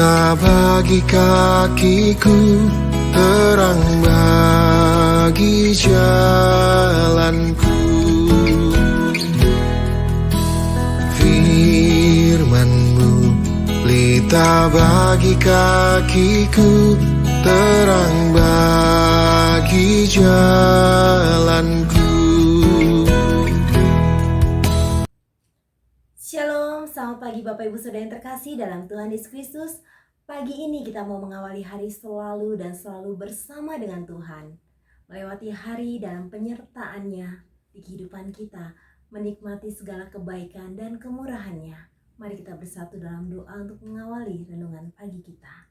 pelita bagi kakiku, terang bagi jalanku. Firman-Mu pelita bagi kakiku, terang bagi jalanku. Shalom, selamat pagi Bapak Ibu Saudara yang terkasih dalam Tuhan Yesus Kristus. Pagi ini kita mau mengawali hari selalu dan selalu bersama dengan Tuhan. Melewati hari dalam penyertaan-Nya di kehidupan kita, menikmati segala kebaikan dan kemurahan-Nya. Mari kita bersatu dalam doa untuk mengawali renungan pagi kita.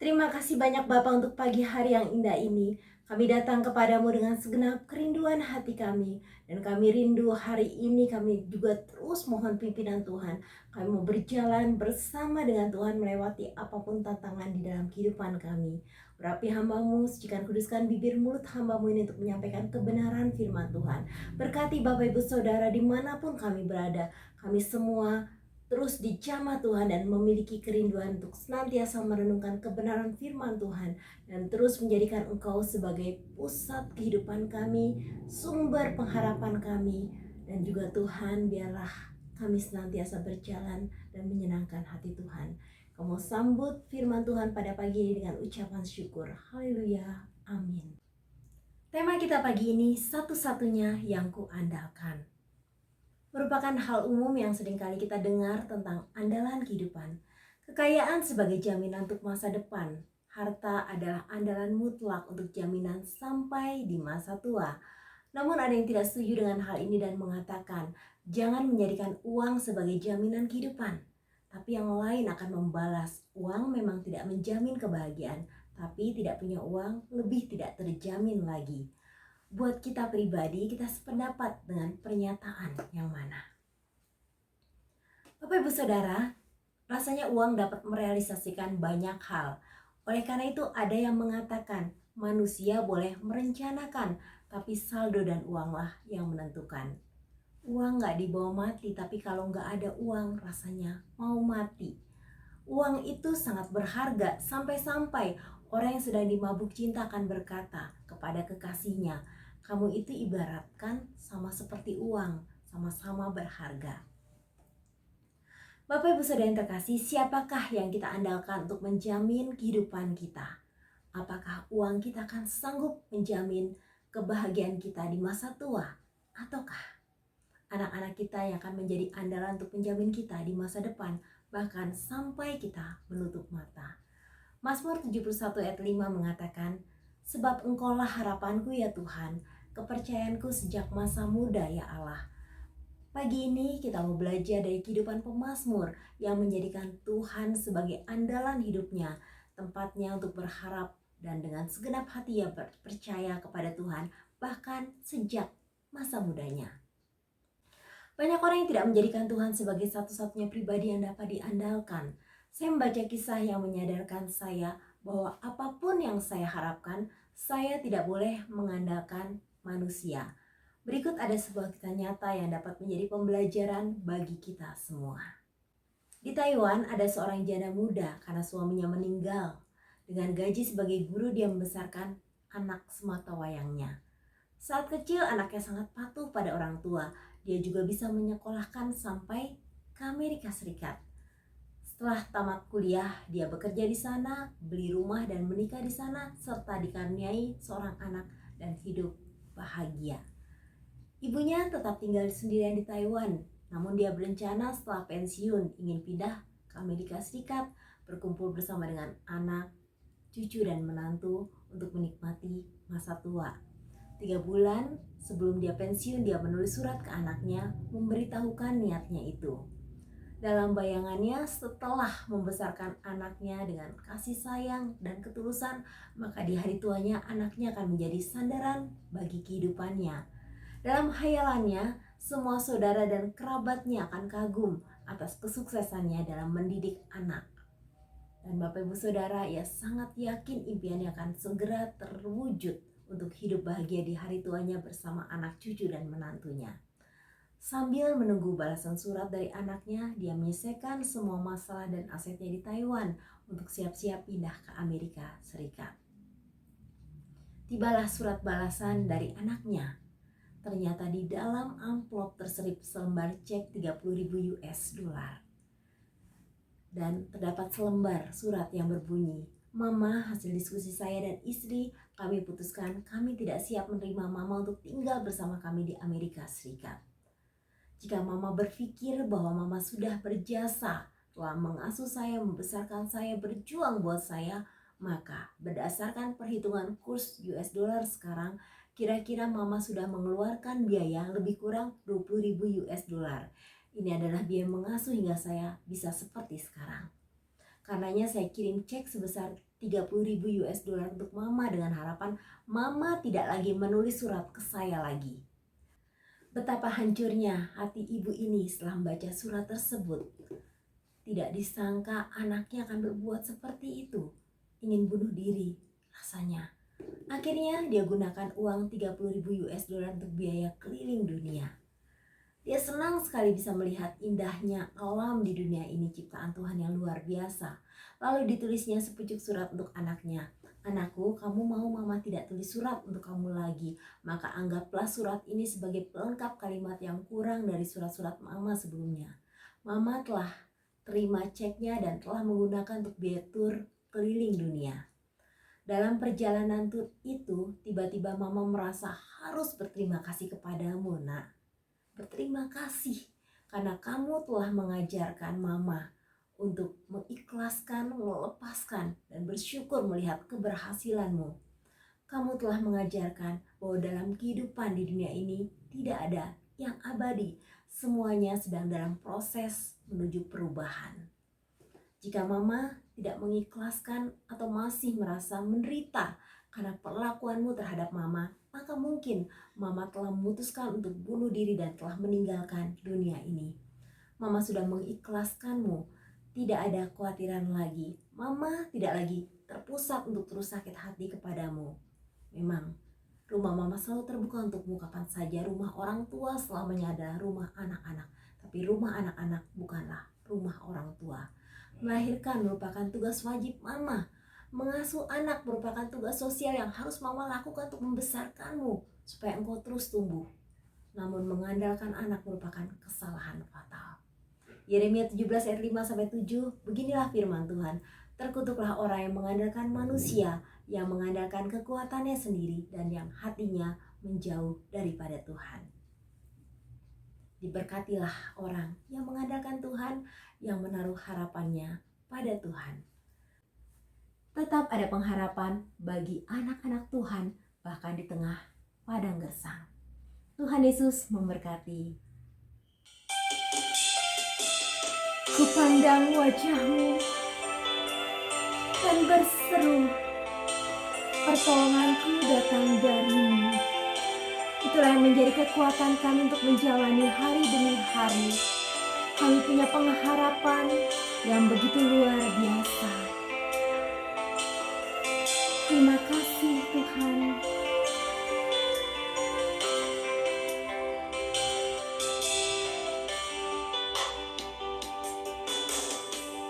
Terima kasih banyak Bapa untuk pagi hari yang indah ini. Kami datang kepadamu dengan segenap kerinduan hati kami. Dan kami rindu hari ini kami juga terus mohon pimpinan Tuhan. Kami mau berjalan bersama dengan Tuhan melewati apapun tantangan di dalam kehidupan kami. Berapi hamba-Mu, sucikan kuduskan bibir mulut hamba-Mu ini untuk menyampaikan kebenaran firman Tuhan. Berkati Bapak Ibu Saudara dimanapun kami berada. Kami semua terus dijamah Tuhan dan memiliki kerinduan untuk senantiasa merenungkan kebenaran firman Tuhan dan terus menjadikan Engkau sebagai pusat kehidupan kami, sumber pengharapan kami, dan juga Tuhan biarlah kami senantiasa berjalan dan menyenangkan hati Tuhan. Kamu sambut firman Tuhan pada pagi ini dengan ucapan syukur. Haleluya. Amin. Tema kita pagi ini, satu-satunya yang kuandalkan, merupakan hal umum yang seringkali kita dengar tentang andalan kehidupan. Kekayaan sebagai jaminan untuk masa depan. Harta adalah andalan mutlak untuk jaminan sampai di masa tua. Namun ada yang tidak setuju dengan hal ini dan mengatakan, jangan menjadikan uang sebagai jaminan kehidupan. Tapi yang lain akan membalas, uang memang tidak menjamin kebahagiaan, tapi tidak punya uang lebih tidak terjamin lagi. Buat kita pribadi, kita sependapat dengan pernyataan yang mana? Bapak Ibu Saudara, rasanya uang dapat merealisasikan banyak hal. Oleh karena itu ada yang mengatakan manusia boleh merencanakan, tapi saldo dan uanglah yang menentukan. Uang gak dibawa mati, tapi kalau gak ada uang rasanya mau mati. Uang itu sangat berharga, sampai-sampai orang yang sedang dimabuk cinta akan berkata kepada kekasihnya, kamu itu ibaratkan sama seperti uang, sama-sama berharga. Bapak Ibu Saudara yang terkasih, siapakah yang kita andalkan untuk menjamin kehidupan kita? Apakah uang kita akan sanggup menjamin kebahagiaan kita di masa tua? Ataukah anak-anak kita yang akan menjadi andalan untuk menjamin kita di masa depan, bahkan sampai kita menutup mata? Mazmur 71 ayat 5 mengatakan, sebab Engkaulah harapanku ya Tuhan, kepercayaanku sejak masa muda ya Allah. Pagi ini kita mau belajar dari kehidupan pemazmur yang menjadikan Tuhan sebagai andalan hidupnya, tempatnya untuk berharap dan dengan segenap hati ia percaya kepada Tuhan, bahkan sejak masa mudanya. Banyak orang yang tidak menjadikan Tuhan sebagai satu-satunya pribadi yang dapat diandalkan. Saya membaca kisah yang menyadarkan saya bahwa apapun yang saya harapkan, saya tidak boleh mengandalkan manusia. Berikut ada sebuah kisah nyata yang dapat menjadi pembelajaran bagi kita semua. Di Taiwan ada seorang janda muda karena suaminya meninggal. Dengan gaji sebagai guru dia membesarkan anak semata wayangnya. Saat kecil anaknya sangat patuh pada orang tua. Dia juga bisa menyekolahkan sampai ke Amerika Serikat. Setelah tamat kuliah, dia bekerja di sana, beli rumah dan menikah di sana, serta dikaruniai seorang anak dan hidup bahagia. Ibunya tetap tinggal sendirian di Taiwan, namun dia berencana setelah pensiun ingin pindah ke Amerika Serikat, berkumpul bersama dengan anak, cucu dan menantu untuk menikmati masa tua. 3 bulan sebelum dia pensiun, dia menulis surat ke anaknya memberitahukan niatnya itu. Dalam bayangannya, setelah membesarkan anaknya dengan kasih sayang dan ketulusan, maka di hari tuanya anaknya akan menjadi sandaran bagi kehidupannya. Dalam khayalannya, semua saudara dan kerabatnya akan kagum atas kesuksesannya dalam mendidik anak. Dan Bapak Ibu Saudara, ia sangat yakin impiannya akan segera terwujud untuk hidup bahagia di hari tuanya bersama anak cucu dan menantunya. Sambil menunggu balasan surat dari anaknya, dia menyelesaikan semua masalah dan asetnya di Taiwan untuk siap-siap pindah ke Amerika Serikat. Tibalah surat balasan dari anaknya. Ternyata di dalam amplop terselip selembar cek 30.000 US dollar. Dan terdapat selembar surat yang berbunyi, "Mama, hasil diskusi saya dan istri, kami putuskan kami tidak siap menerima Mama untuk tinggal bersama kami di Amerika Serikat. Jika Mama berpikir bahwa Mama sudah berjasa, telah mengasuh saya, membesarkan saya, berjuang buat saya, maka berdasarkan perhitungan kurs US dollar sekarang, kira-kira Mama sudah mengeluarkan biaya lebih kurang 20.000 US dollar. Ini adalah biaya mengasuh hingga saya bisa seperti sekarang. Karenanya saya kirim cek sebesar 30.000 US dollar untuk Mama dengan harapan Mama tidak lagi menulis surat ke saya lagi." Betapa hancurnya hati ibu ini setelah membaca surat tersebut. Tidak disangka anaknya akan berbuat seperti itu, ingin bunuh diri rasanya. Akhirnya dia gunakan uang 30.000 US dollar untuk biaya keliling dunia. Dia senang sekali bisa melihat indahnya alam di dunia ini, ciptaan Tuhan yang luar biasa. Lalu ditulisnya sepucuk surat untuk anaknya. "Anakku, kamu mau Mama tidak tulis surat untuk kamu lagi, maka anggaplah surat ini sebagai pelengkap kalimat yang kurang dari surat-surat Mama sebelumnya. Mama telah terima ceknya dan telah menggunakan untuk biaya tur keliling dunia. Dalam perjalanan tur itu, tiba-tiba Mama merasa harus berterima kasih kepadamu, Nak. Berterima kasih karena kamu telah mengajarkan Mama untuk mengikhlaskan, melepaskan, dan bersyukur melihat keberhasilanmu. Kamu telah mengajarkan bahwa dalam kehidupan di dunia ini tidak ada yang abadi. Semuanya sedang dalam proses menuju perubahan. Jika Mama tidak mengikhlaskan atau masih merasa menderita karena perlakuanmu terhadap Mama, maka mungkin Mama telah memutuskan untuk bunuh diri dan telah meninggalkan dunia ini. Mama sudah mengikhlaskanmu. Tidak ada kekhawatiran lagi. Mama tidak lagi terpusat untuk terus sakit hati kepadamu. Memang, rumah Mama selalu terbuka untukmu kapan saja. Rumah orang tua selamanya adalah rumah anak-anak. Tapi rumah anak-anak bukanlah rumah orang tua. Melahirkan merupakan tugas wajib Mama. Mengasuh anak merupakan tugas sosial yang harus Mama lakukan untuk membesarkanmu supaya engkau terus tumbuh. Namun mengandalkan anak merupakan kesalahan fatal. Yeremia 17 ayat 5-7, beginilah firman Tuhan. "Terkutuklah orang yang mengandalkan manusia, yang mengandalkan kekuatannya sendiri, dan yang hatinya menjauh daripada Tuhan." Diberkatilah orang yang mengandalkan Tuhan, yang menaruh harapannya pada Tuhan. Tetap ada pengharapan bagi anak-anak Tuhan, bahkan di tengah padang gersang. Tuhan Yesus memberkati. Kupandang wajah-Mu dan berseru, "Pertolonganku datang dari-Mu." Itulah yang menjadi kekuatan kami untuk menjalani hari demi hari. Kami punya pengharapan yang begitu luar biasa. Terima kasih Tuhan.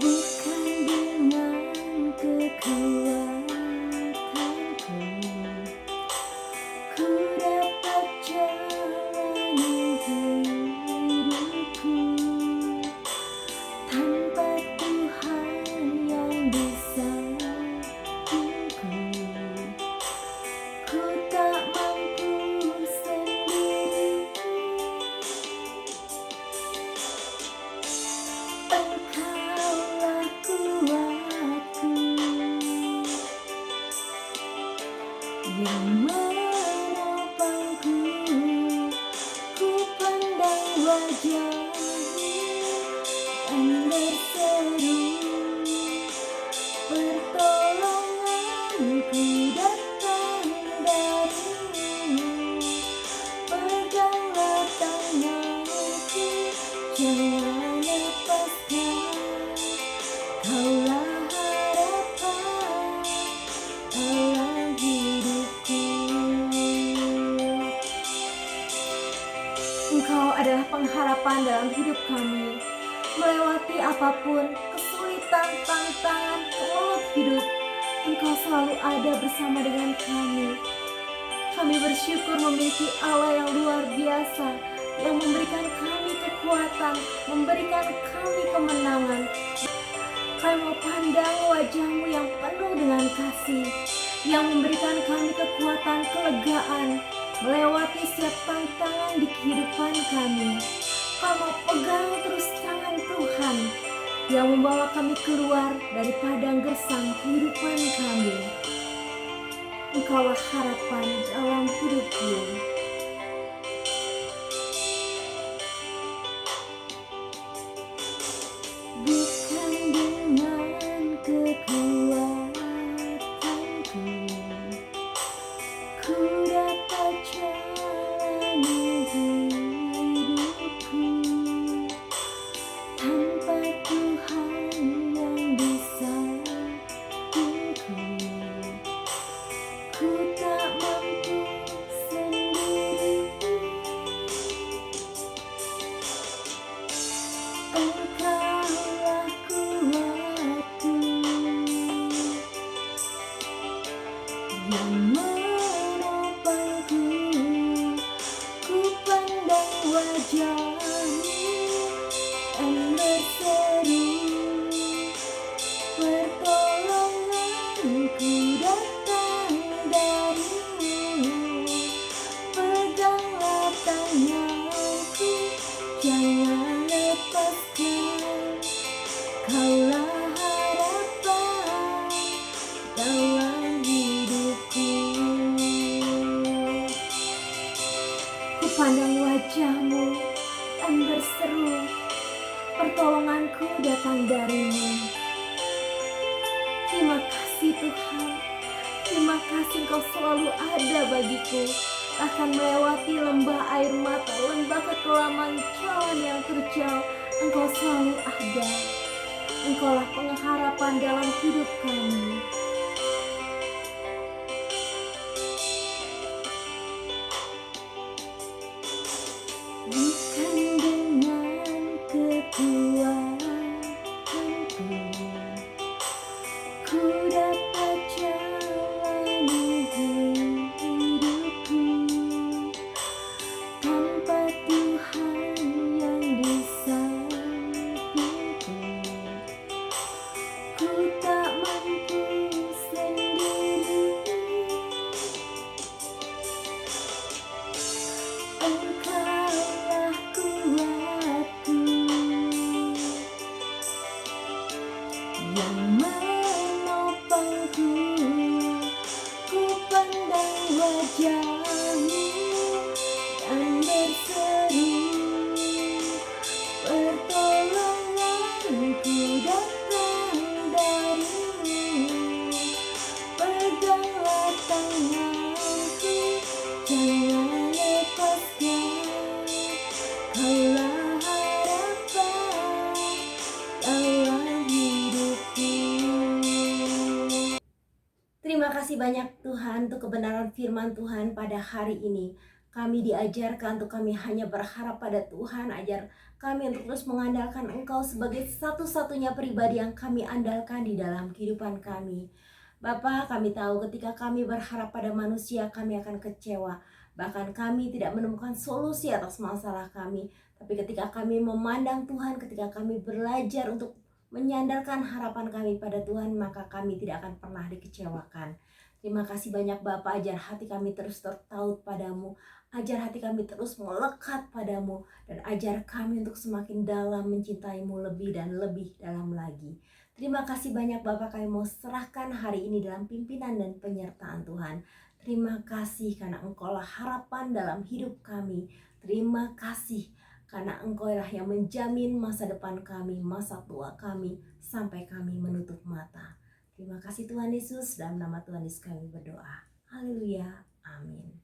Bukan dengan kekuatanku ku dapat jalani hidupku, tanpa Tuhan yang bersamaku ku tak mampu sendiri. Engkaulah kuatku yang menopangku. Ku pandang wajah-Mu dan berseru, "Pertolonganku datang dari-Mu." Peganglah tanganku, jangan lepaskan. Kaulah harapan dalam hidupku. Engkau adalah hidup kami. Melewati apapun kesulitan, tantangan, kemelut hidup, Engkau selalu ada bersama dengan kami. Kami bersyukur memiliki Allah yang luar biasa, yang memberikan kami kekuatan, memberikan kami kemenangan. Kami mau pandang wajah-Mu yang penuh dengan kasih, yang memberikan kami kekuatan, kelegaan, melewati setiap tantangan di kehidupan kami. Kami mau pegang terus tangan Tuhan, yang membawa kami keluar dari padang gersang kehidupan kami. Engkaulah harapan dalam hidupku. Bukan dengan kekuatanku ku dapat jalani hidupku, tanpa Tuhan yang di sampingku, ku tak mampu sendiri. Engkaulah kuatku, yang menopangku. Ku pandang wajah-Mu dan berseru, pertolonganku datang dari-Mu. Peganglah tanganku, jangan lepaskan. Kaulah harapan dalam hidupku. Ku pandang wajah-Mu dan berseru, pertolonganku datang dari-Mu. Terima kasih Tuhan, terima kasih Engkau selalu ada bagiku. Bahkan melewati lembah air mata, lembah kekelaman, jalan yang terjal, Engkau selalu ada. Engkaulah pengharapan dalam hidup kami. Bukan dengan kekuatanku ku dapat jalani hidupku, tanpa Tuhan yang di sampingku, ku tak mampu sendiri. Engkaulah kuatku, yang menopangku. Ku pandang wajah-Mu dan berseru, pertolonganku datang dari-Mu. Peganglah tanganku, jangan lepaskan. Kaulah harapan dalam hidupku. Terima kasih banyak Tuhan untuk kebenaran firman Tuhan pada hari ini. Kami diajarkan untuk kami hanya berharap pada Tuhan, ajar kami untuk terus mengandalkan Engkau sebagai satu-satunya pribadi yang kami andalkan di dalam kehidupan kami. Bapa, kami tahu ketika kami berharap pada manusia, kami akan kecewa. Bahkan kami tidak menemukan solusi atas masalah kami. Tapi ketika kami memandang Tuhan, ketika kami belajar untuk menyandarkan harapan kami pada Tuhan, maka kami tidak akan pernah dikecewakan. Terima kasih banyak Bapa, ajar hati kami terus tertaut padamu, ajar hati kami terus melekat padamu, dan ajar kami untuk semakin dalam mencintaimu lebih dan lebih dalam lagi. Terima kasih banyak Bapak, kami mau serahkan hari ini dalam pimpinan dan penyertaan Tuhan. Terima kasih karena Engkaulah harapan dalam hidup kami. Terima kasih karena Engkaulah yang menjamin masa depan kami, masa tua kami, sampai kami menutup mata. Terima kasih Tuhan Yesus, dalam nama Tuhan Yesus kami berdoa. Haleluya, amin.